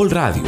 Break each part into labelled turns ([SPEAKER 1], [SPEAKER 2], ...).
[SPEAKER 1] Caracol Radio.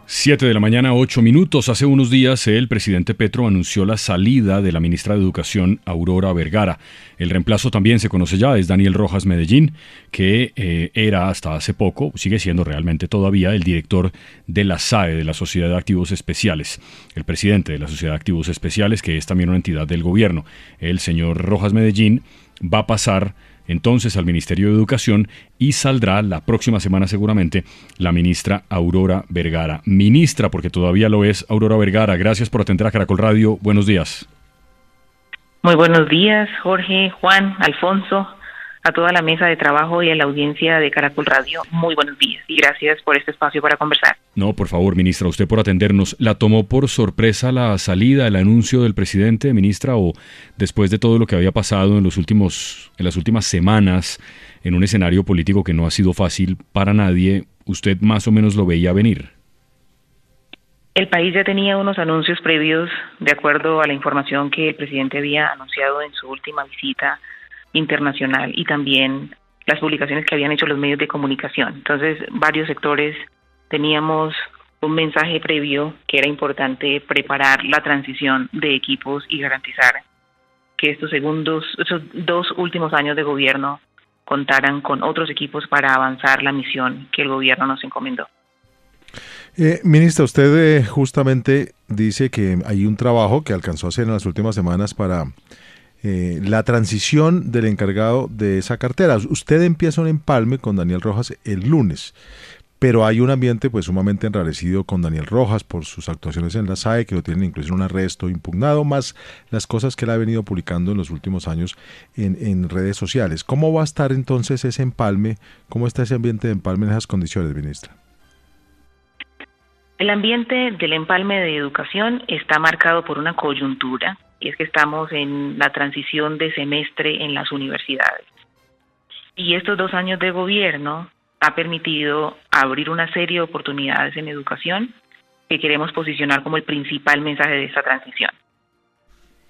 [SPEAKER 2] 7 de la mañana, 8 minutos. Hace unos días el presidente Petro anunció la salida de la ministra de Educación, Aurora Vergara. El reemplazo también se conoce ya, es Daniel Rojas Medellín, que era hasta hace poco, sigue siendo realmente todavía, el director de la SAE, de la Sociedad de Activos Especiales. El presidente de la Sociedad de Activos Especiales, que es también una entidad del gobierno. El señor Rojas Medellín va a pasar entonces al Ministerio de Educación y saldrá la próxima semana seguramente la ministra Aurora Vergara. Ministra, porque todavía lo es, Aurora Vergara, gracias por atender a Caracol Radio. Buenos días.
[SPEAKER 3] Muy buenos días, Jorge, Juan, Alfonso, a toda la mesa de trabajo y a la audiencia de Caracol Radio. Muy buenos días y gracias por este espacio para conversar. No, por favor, ministra, usted por atendernos. ¿La tomó por sorpresa la salida, el anuncio del presidente, ministra, o después de todo lo que había pasado en las últimas semanas, en un escenario político que no ha sido fácil para nadie, usted más o menos lo veía venir? El país ya tenía unos anuncios previos de acuerdo a la información que el presidente había anunciado en su última visita internacional y también las publicaciones que habían hecho los medios de comunicación. Entonces, varios sectores teníamos un mensaje previo que era importante preparar la transición de equipos y garantizar que estos dos últimos años de gobierno contaran con otros equipos para avanzar la misión que el gobierno nos encomendó.
[SPEAKER 4] Ministra, usted justamente dice que hay un trabajo que alcanzó a hacer en las últimas semanas para la transición del encargado de esa cartera. Usted empieza un empalme con Daniel Rojas el lunes, pero hay un ambiente pues sumamente enrarecido con Daniel Rojas por sus actuaciones en la SAE, que lo tienen incluso en un arresto impugnado, más las cosas que él ha venido publicando en los últimos años en redes sociales. ¿Cómo va a estar entonces ese empalme? ¿Cómo está ese ambiente de empalme en esas condiciones, ministra?
[SPEAKER 3] El ambiente del empalme de educación está marcado por una coyuntura, y es que estamos en la transición de semestre en las universidades. Y estos 2 años de gobierno ha permitido abrir una serie de oportunidades en educación que queremos posicionar como el principal mensaje de esta transición.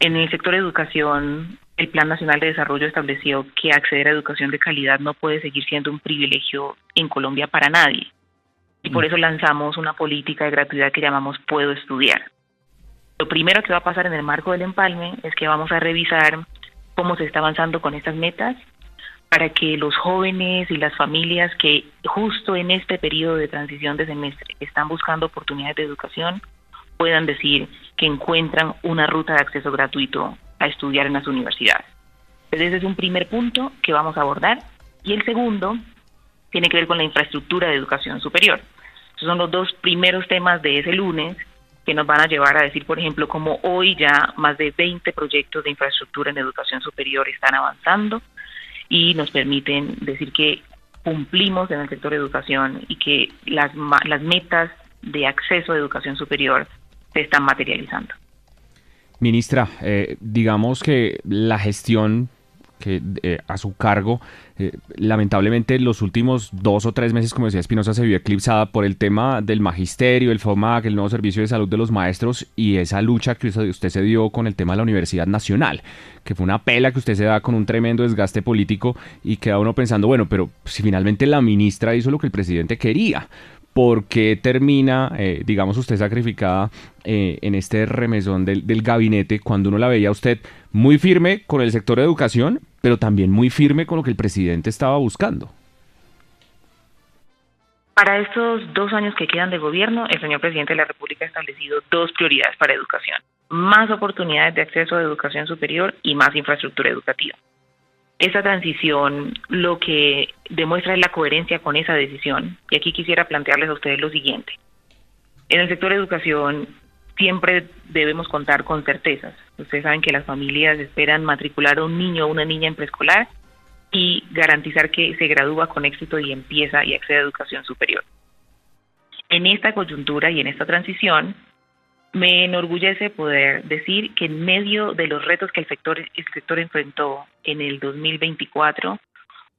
[SPEAKER 3] En el sector de educación, el Plan Nacional de Desarrollo estableció que acceder a educación de calidad no puede seguir siendo un privilegio en Colombia para nadie. Y por eso lanzamos una política de gratuidad que llamamos Puedo Estudiar. Lo primero que va a pasar en el marco del empalme es que vamos a revisar cómo se está avanzando con estas metas para que los jóvenes y las familias que justo en este periodo de transición de semestre están buscando oportunidades de educación puedan decir que encuentran una ruta de acceso gratuito a estudiar en las universidades. Entonces ese es un primer punto que vamos a abordar. Y el segundo tiene que ver con la infraestructura de educación superior. Esos son los 2 primeros temas de ese lunes que nos van a llevar a decir, por ejemplo, como hoy ya más de 20 proyectos de infraestructura en educación superior están avanzando y nos permiten decir que cumplimos en el sector de educación y que las metas de acceso a educación superior se están materializando.
[SPEAKER 5] Ministra, digamos que la gestión que a su cargo, lamentablemente los últimos 2 o 3 meses, como decía Espinosa, se vio eclipsada por el tema del magisterio, el FOMAC, el nuevo servicio de salud de los maestros y esa lucha que usted se dio con el tema de la Universidad Nacional, que fue una pela que usted se da con un tremendo desgaste político y queda uno pensando, bueno, pero si finalmente la ministra hizo lo que el presidente quería, ¿por qué termina, digamos, usted sacrificada en este remesón del gabinete cuando uno la veía a usted muy firme con el sector de educación, pero también muy firme con lo que el presidente estaba buscando?
[SPEAKER 3] Para estos 2 años que quedan de gobierno, el señor presidente de la República ha establecido 2 prioridades para educación: más oportunidades de acceso a educación superior y más infraestructura educativa. Esa transición lo que demuestra es la coherencia con esa decisión. Y aquí quisiera plantearles a ustedes lo siguiente. En el sector de educación siempre debemos contar con certezas. Ustedes saben que las familias esperan matricular a un niño o una niña en preescolar y garantizar que se gradúa con éxito y empieza y accede a educación superior. En esta coyuntura y en esta transición, me enorgullece poder decir que en medio de los retos que el sector enfrentó en el 2024,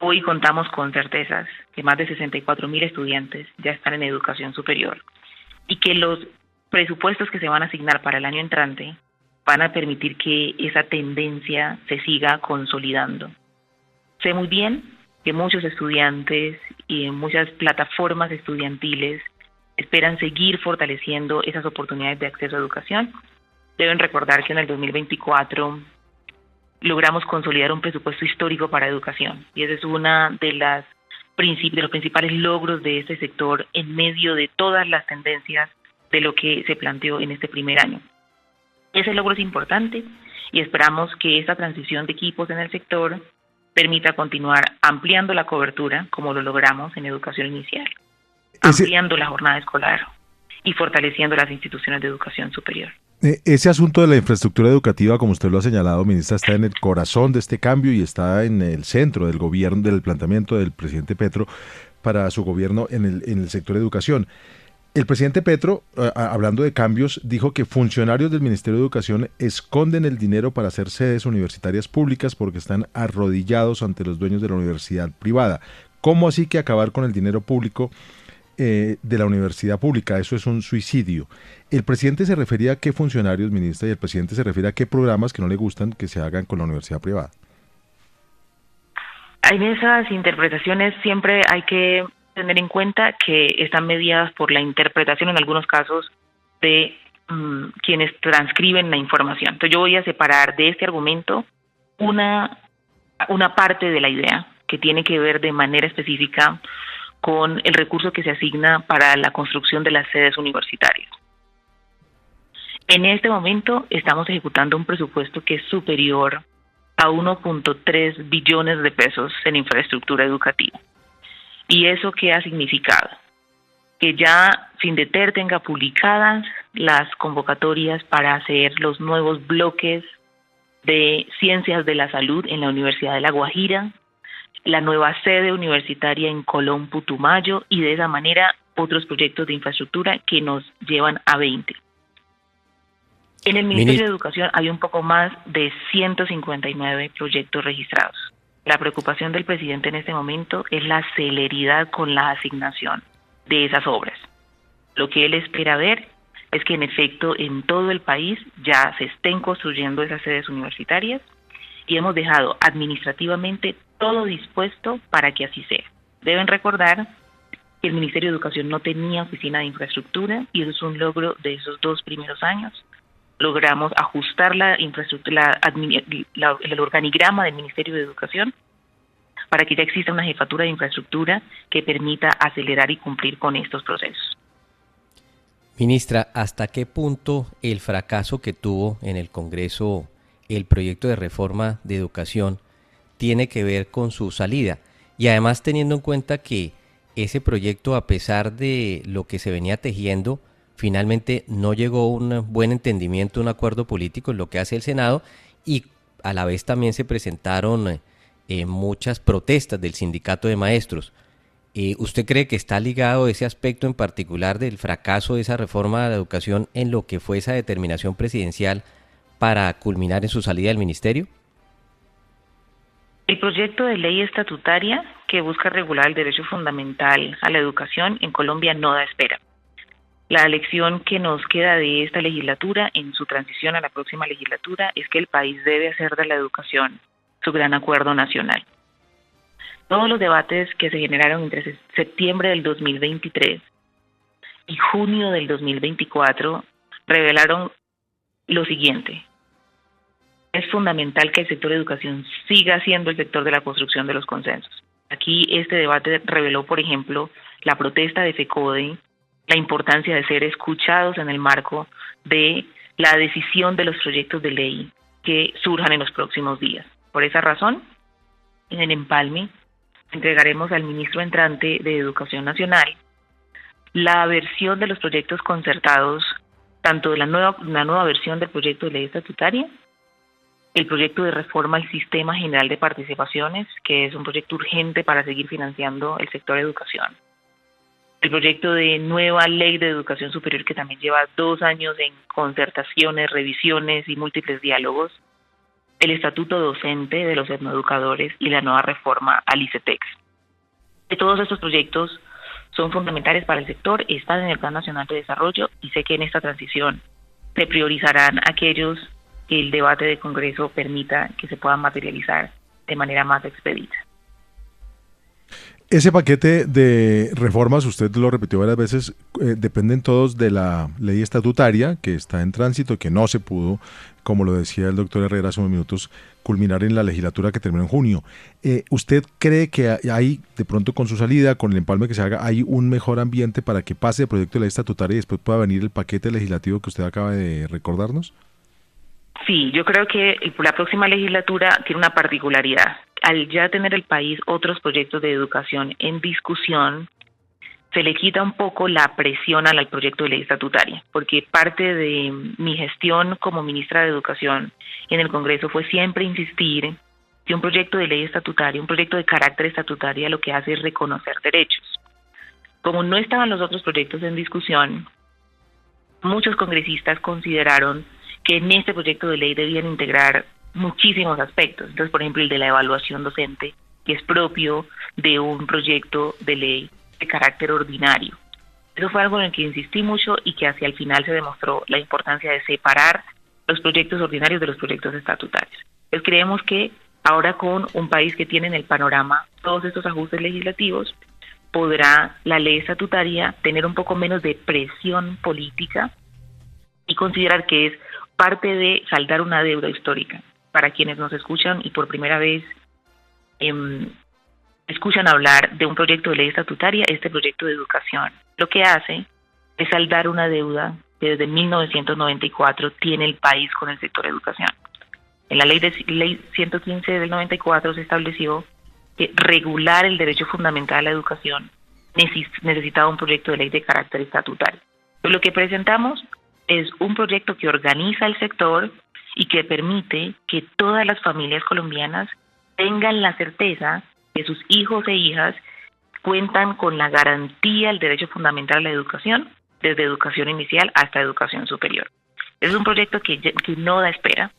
[SPEAKER 3] hoy contamos con certezas que más de 64,000 estudiantes ya están en educación superior y que los presupuestos que se van a asignar para el año entrante van a permitir que esa tendencia se siga consolidando. Sé muy bien que muchos estudiantes y muchas plataformas estudiantiles esperan seguir fortaleciendo esas oportunidades de acceso a educación. Deben recordar que en el 2024 logramos consolidar un presupuesto histórico para educación, y ese es una de los principales logros de este sector en medio de todas las tendencias de lo que se planteó en este primer año. Ese logro es importante y esperamos que esta transición de equipos en el sector permita continuar ampliando la cobertura, como lo logramos en educación inicial, ampliando la jornada escolar y fortaleciendo las instituciones de educación superior.
[SPEAKER 4] Ese asunto de la infraestructura educativa, como usted lo ha señalado, ministra, está en el corazón de este cambio y está en el centro del gobierno, del planteamiento del presidente Petro para su gobierno en el sector de educación. El presidente Petro, hablando de cambios, dijo que funcionarios del Ministerio de Educación esconden el dinero para hacer sedes universitarias públicas porque están arrodillados ante los dueños de la universidad privada. ¿Cómo así que acabar con el dinero público de la universidad pública? Eso es un suicidio. El presidente se refería a qué funcionarios, ministra, y el presidente se refiere a qué programas que no le gustan que se hagan con la universidad privada.
[SPEAKER 3] En esas interpretaciones siempre hay que tener en cuenta que están mediadas por la interpretación en algunos casos de quienes transcriben la información. Entonces yo voy a separar de este argumento una parte de la idea que tiene que ver de manera específica con el recurso que se asigna para la construcción de las sedes universitarias. En este momento estamos ejecutando un presupuesto que es superior a 1.3 billones de pesos en infraestructura educativa. ¿Y eso qué ha significado? Que ya Findeter tenga publicadas las convocatorias para hacer los nuevos bloques de Ciencias de la Salud en la Universidad de La Guajira, la nueva sede universitaria en Colón, Putumayo, y de esa manera otros proyectos de infraestructura que nos llevan a 20. En el Ministerio de Educación hay un poco más de 159 proyectos registrados. La preocupación del presidente en este momento es la celeridad con la asignación de esas obras. Lo que él espera ver es que en efecto en todo el país ya se estén construyendo esas sedes universitarias y hemos dejado administrativamente todo dispuesto para que así sea. Deben recordar que el Ministerio de Educación no tenía oficina de infraestructura y eso es un logro de esos 2 primeros años. Logramos ajustar la infraestructura, el organigrama del Ministerio de Educación para que ya exista una jefatura de infraestructura que permita acelerar y cumplir con estos procesos.
[SPEAKER 1] Ministra, ¿hasta qué punto el fracaso que tuvo en el Congreso el proyecto de reforma de educación tiene que ver con su salida? Y además teniendo en cuenta que ese proyecto, a pesar de lo que se venía tejiendo, finalmente no llegó a un buen entendimiento, un acuerdo político en lo que hace el Senado, y a la vez también se presentaron muchas protestas del sindicato de maestros. ¿Usted cree que está ligado ese aspecto en particular del fracaso de esa reforma de la educación en lo que fue esa determinación presidencial para culminar en su salida del ministerio?
[SPEAKER 3] El proyecto de ley estatutaria que busca regular el derecho fundamental a la educación en Colombia no da espera. La lección que nos queda de esta legislatura en su transición a la próxima legislatura es que el país debe hacer de la educación su gran acuerdo nacional. Todos los debates que se generaron entre septiembre del 2023 y junio del 2024 revelaron lo siguiente. Es fundamental que el sector de educación siga siendo el sector de la construcción de los consensos. Aquí este debate reveló, por ejemplo, la protesta de FECODE, la importancia de ser escuchados en el marco de la decisión de los proyectos de ley que surjan en los próximos días. Por esa razón, en el empalme, entregaremos al ministro entrante de Educación Nacional la versión de los proyectos concertados, tanto de la nueva versión del proyecto de ley estatutaria, el proyecto de reforma al Sistema General de Participaciones, que es un proyecto urgente para seguir financiando el sector de educación, el proyecto de nueva ley de educación superior, que también lleva 2 años en concertaciones, revisiones y múltiples diálogos, el estatuto docente de los etnoeducadores y la nueva reforma al ICETEX. Todos estos proyectos son fundamentales para el sector, están en el Plan Nacional de Desarrollo y sé que en esta transición se priorizarán aquellos que el debate de Congreso permita que se puedan materializar de manera más expedita.
[SPEAKER 4] Ese paquete de reformas, usted lo repitió varias veces, dependen todos de la ley estatutaria que está en tránsito, que no se pudo, como lo decía el doctor Herrera hace unos minutos, culminar en la legislatura que terminó en junio. ¿Usted cree que hay, de pronto con su salida, con el empalme que se haga, hay un mejor ambiente para que pase el proyecto de ley estatutaria y después pueda venir el paquete legislativo que usted acaba de recordarnos?
[SPEAKER 3] Sí, yo creo que la próxima legislatura tiene una particularidad. Al ya tener el país otros proyectos de educación en discusión, se le quita un poco la presión al proyecto de ley estatutaria, porque parte de mi gestión como ministra de Educación en el Congreso fue siempre insistir que un proyecto de ley estatutaria, un proyecto de carácter estatutario, lo que hace es reconocer derechos. Como no estaban los otros proyectos en discusión, muchos congresistas consideraron que en este proyecto de ley debían integrar muchísimos aspectos. Entonces, por ejemplo, el de la evaluación docente, que es propio de un proyecto de ley de carácter ordinario. Eso fue algo en el que insistí mucho y que hacia el final se demostró la importancia de separar los proyectos ordinarios de los proyectos estatutarios. Entonces, creemos que ahora con un país que tiene en el panorama todos estos ajustes legislativos, podrá la ley estatutaria tener un poco menos de presión política y considerar que es parte de saldar una deuda histórica. Para quienes nos escuchan y por primera vez escuchan hablar de un proyecto de ley estatutaria, este proyecto de educación lo que hace es saldar una deuda que desde 1994 tiene el país con el sector educación. En la ley 115 del 94 se estableció que regular el derecho fundamental a la educación necesitaba un proyecto de ley de carácter estatutario. Pero lo que presentamos es un proyecto que organiza el sector y que permite que todas las familias colombianas tengan la certeza que sus hijos e hijas cuentan con la garantía del derecho fundamental a la educación, desde educación inicial hasta educación superior. Es un proyecto que no da espera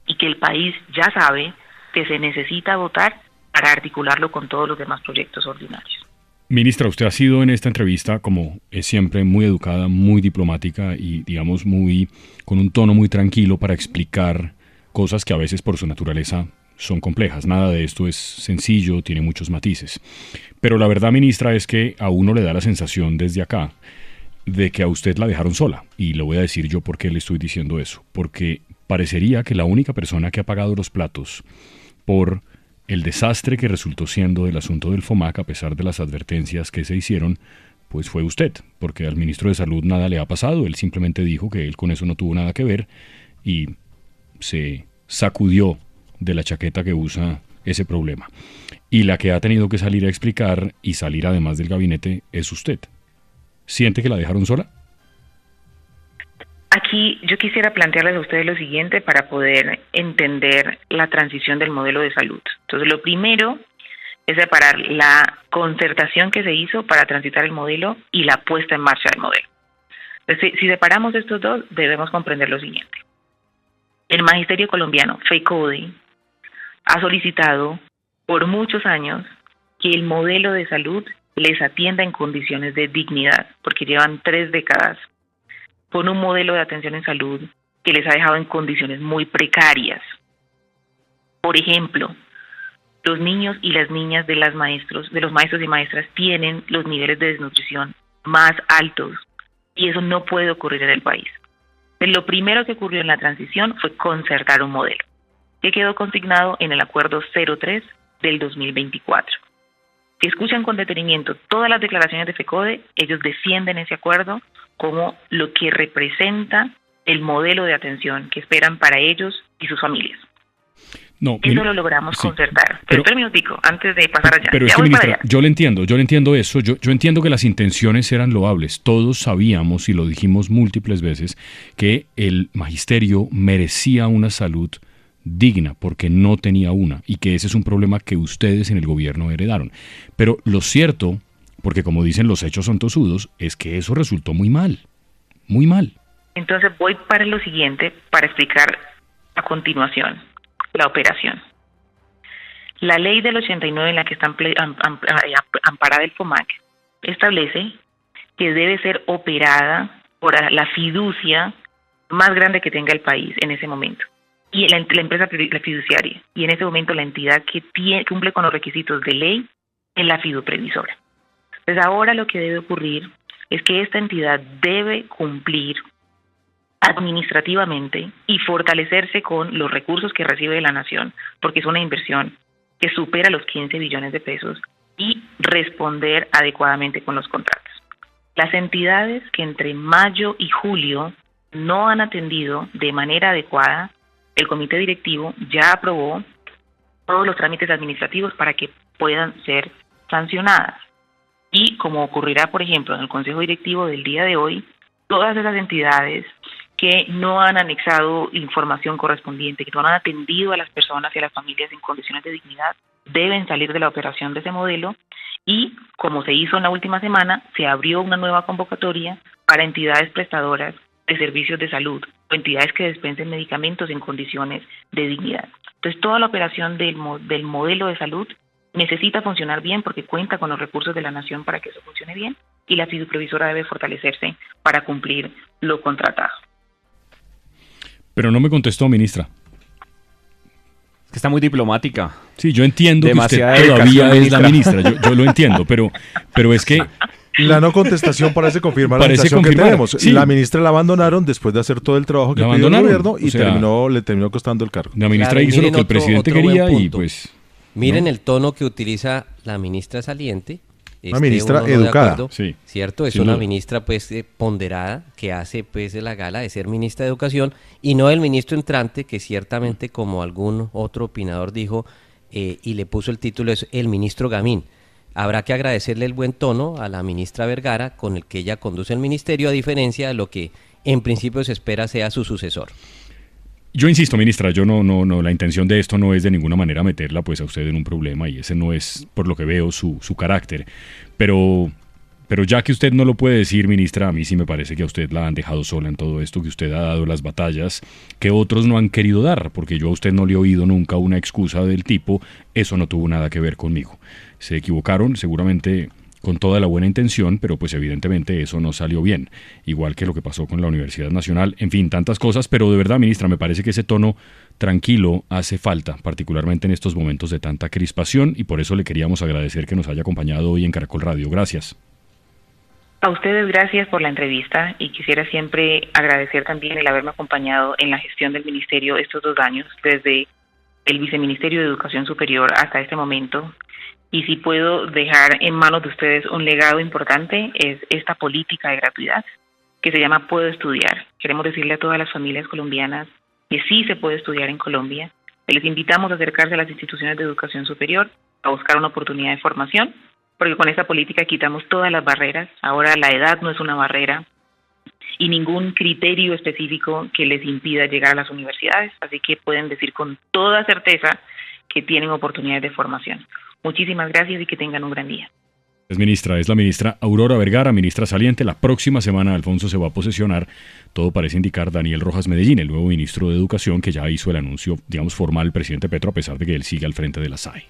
[SPEAKER 3] y que el país ya sabe que se necesita votar para articularlo con todos los demás proyectos ordinarios.
[SPEAKER 2] Ministra, usted ha sido en esta entrevista, como es siempre, muy educada, muy diplomática y, digamos, con un tono muy tranquilo para explicar cosas que a veces por su naturaleza son complejas. Nada de esto es sencillo, tiene muchos matices. Pero la verdad, ministra, es que a uno le da la sensación desde acá de que a usted la dejaron sola. Y le voy a decir yo por qué le estoy diciendo eso. Porque parecería que la única persona que ha pagado los platos por el desastre que resultó siendo el asunto del FOMAC, a pesar de las advertencias que se hicieron, pues fue usted, porque al ministro de Salud nada le ha pasado, él simplemente dijo que él con eso no tuvo nada que ver y se sacudió de la chaqueta que usa ese problema. Y la que ha tenido que salir a explicar y salir además del gabinete es usted. ¿Siente que la dejaron sola?
[SPEAKER 3] Aquí yo quisiera plantearles a ustedes lo siguiente para poder entender la transición del modelo de salud. Entonces, lo primero es separar la concertación que se hizo para transitar el modelo y la puesta en marcha del modelo. Entonces, si separamos estos dos, debemos comprender lo siguiente. El magisterio colombiano, FECODE, ha solicitado por muchos años que el modelo de salud les atienda en condiciones de dignidad, porque llevan 3 décadas con un modelo de atención en salud que les ha dejado en condiciones muy precarias. Por ejemplo, los niños y las niñas de los maestros y maestras tienen los niveles de desnutrición más altos y eso no puede ocurrir en el país. Lo primero que ocurrió en la transición fue concertar un modelo que quedó consignado en el Acuerdo 03 del 2024. Si escuchan con detenimiento todas las declaraciones de FECODE, ellos defienden ese acuerdo como lo que representa el modelo de atención que esperan para ellos y sus familias.
[SPEAKER 2] No,
[SPEAKER 3] eso lo logramos concertar. Pero espera un minutico, antes de pasar allá.
[SPEAKER 2] Pero es que, ministra, yo le entiendo eso. Yo entiendo que las intenciones eran loables. Todos sabíamos, y lo dijimos múltiples veces, que el magisterio merecía una salud digna, porque no tenía una, y que ese es un problema que ustedes en el gobierno heredaron. Pero lo cierto, porque como dicen los hechos son tosudos, es que eso resultó muy mal, muy mal.
[SPEAKER 3] Entonces voy para lo siguiente, para explicar a continuación la operación. La ley del 89 en la que está amparada el FOMAC establece que debe ser operada por la fiducia más grande que tenga el país en ese momento. Y la empresa la fiduciaria. Y en ese momento la entidad que cumple con los requisitos de ley en la fiduprevisora. Entonces ahora lo que debe ocurrir es que esta entidad debe cumplir administrativamente y fortalecerse con los recursos que recibe de la nación, porque es una inversión que supera los 15 billones de pesos, y responder adecuadamente con los contratos. Las entidades que entre mayo y julio no han atendido de manera adecuada, el comité directivo ya aprobó todos los trámites administrativos para que puedan ser sancionadas. Y como ocurrirá, por ejemplo, en el Consejo Directivo del día de hoy, todas esas entidades que no han anexado información correspondiente, que no han atendido a las personas y a las familias en condiciones de dignidad, deben salir de la operación de ese modelo. Y, como se hizo en la última semana, se abrió una nueva convocatoria para entidades prestadoras de servicios de salud o entidades que dispensen medicamentos en condiciones de dignidad. Entonces, toda la operación del modelo de salud necesita funcionar bien porque cuenta con los recursos de la nación para que eso funcione bien, y la fiduprevisora debe fortalecerse para cumplir lo contratado.
[SPEAKER 2] Pero no me contestó, ministra.
[SPEAKER 5] Es que está muy diplomática.
[SPEAKER 2] Sí, yo entiendo
[SPEAKER 5] Demasiada
[SPEAKER 2] que usted todavía
[SPEAKER 5] educación,
[SPEAKER 2] es la ministra, yo lo entiendo, pero es que...
[SPEAKER 4] La no contestación parece confirmar la
[SPEAKER 2] Parece
[SPEAKER 4] situación que
[SPEAKER 2] confirmar,
[SPEAKER 4] tenemos.
[SPEAKER 2] sí.
[SPEAKER 4] La ministra la abandonaron después de hacer todo el trabajo que
[SPEAKER 2] La
[SPEAKER 4] pidió el
[SPEAKER 2] abandonaron,
[SPEAKER 4] gobierno y
[SPEAKER 2] o sea,
[SPEAKER 4] le terminó costando el cargo.
[SPEAKER 2] La ministra
[SPEAKER 1] Claro, y
[SPEAKER 2] hizo lo
[SPEAKER 1] miren
[SPEAKER 2] que el
[SPEAKER 1] otro
[SPEAKER 2] presidente
[SPEAKER 1] buen
[SPEAKER 2] quería y
[SPEAKER 1] punto.
[SPEAKER 2] pues...
[SPEAKER 1] Miren
[SPEAKER 2] ¿no?
[SPEAKER 1] el tono que utiliza la ministra saliente.
[SPEAKER 4] Una ministra
[SPEAKER 1] uno no de
[SPEAKER 4] educada.
[SPEAKER 1] acuerdo,
[SPEAKER 2] Sí,
[SPEAKER 1] ¿cierto? Es
[SPEAKER 2] sin
[SPEAKER 1] una
[SPEAKER 2] duda.
[SPEAKER 1] ministra pues ponderada, que hace pues la gala de ser ministra de Educación, y no el ministro entrante, que ciertamente, como algún otro opinador dijo, y le puso el título, es el ministro Gamín. Habrá que agradecerle el buen tono a la ministra Vergara con el que ella conduce el ministerio, a diferencia de lo que en principio se espera sea su sucesor.
[SPEAKER 2] Yo insisto, ministra, yo no, la intención de esto no es de ninguna manera meterla pues a usted en un problema, y ese no es, por lo que veo, su carácter. Pero ya que usted no lo puede decir, ministra, a mí sí me parece que a usted la han dejado sola en todo esto, que usted ha dado las batallas que otros no han querido dar, porque yo a usted no le he oído nunca una excusa del tipo, eso no tuvo nada que ver conmigo. Se equivocaron, seguramente con toda la buena intención, pero pues evidentemente eso no salió bien, igual que lo que pasó con la Universidad Nacional, en fin, tantas cosas, pero de verdad, ministra, me parece que ese tono tranquilo hace falta, particularmente en estos momentos de tanta crispación, y por eso le queríamos agradecer que nos haya acompañado hoy en Caracol Radio. Gracias.
[SPEAKER 3] A ustedes gracias por la entrevista, y quisiera siempre agradecer también el haberme acompañado en la gestión del ministerio estos 2 años, desde el Viceministerio de Educación Superior hasta este momento. Y si puedo dejar en manos de ustedes un legado importante, es esta política de gratuidad que se llama Puedo Estudiar. Queremos decirle a todas las familias colombianas que sí se puede estudiar en Colombia, que les invitamos a acercarse a las instituciones de educación superior, a buscar una oportunidad de formación, porque con esta política quitamos todas las barreras. Ahora la edad no es una barrera y ningún criterio específico que les impida llegar a las universidades, así que pueden decir con toda certeza que tienen oportunidades de formación. Muchísimas gracias y que tengan un gran día.
[SPEAKER 2] Es la ministra Aurora Vergara, ministra saliente. La próxima semana Alfonso se va a posesionar, todo parece indicar, Daniel Rojas Medellín, el nuevo ministro de Educación, que ya hizo el anuncio, digamos, formal, el presidente Petro, a pesar de que él sigue al frente de la SAE.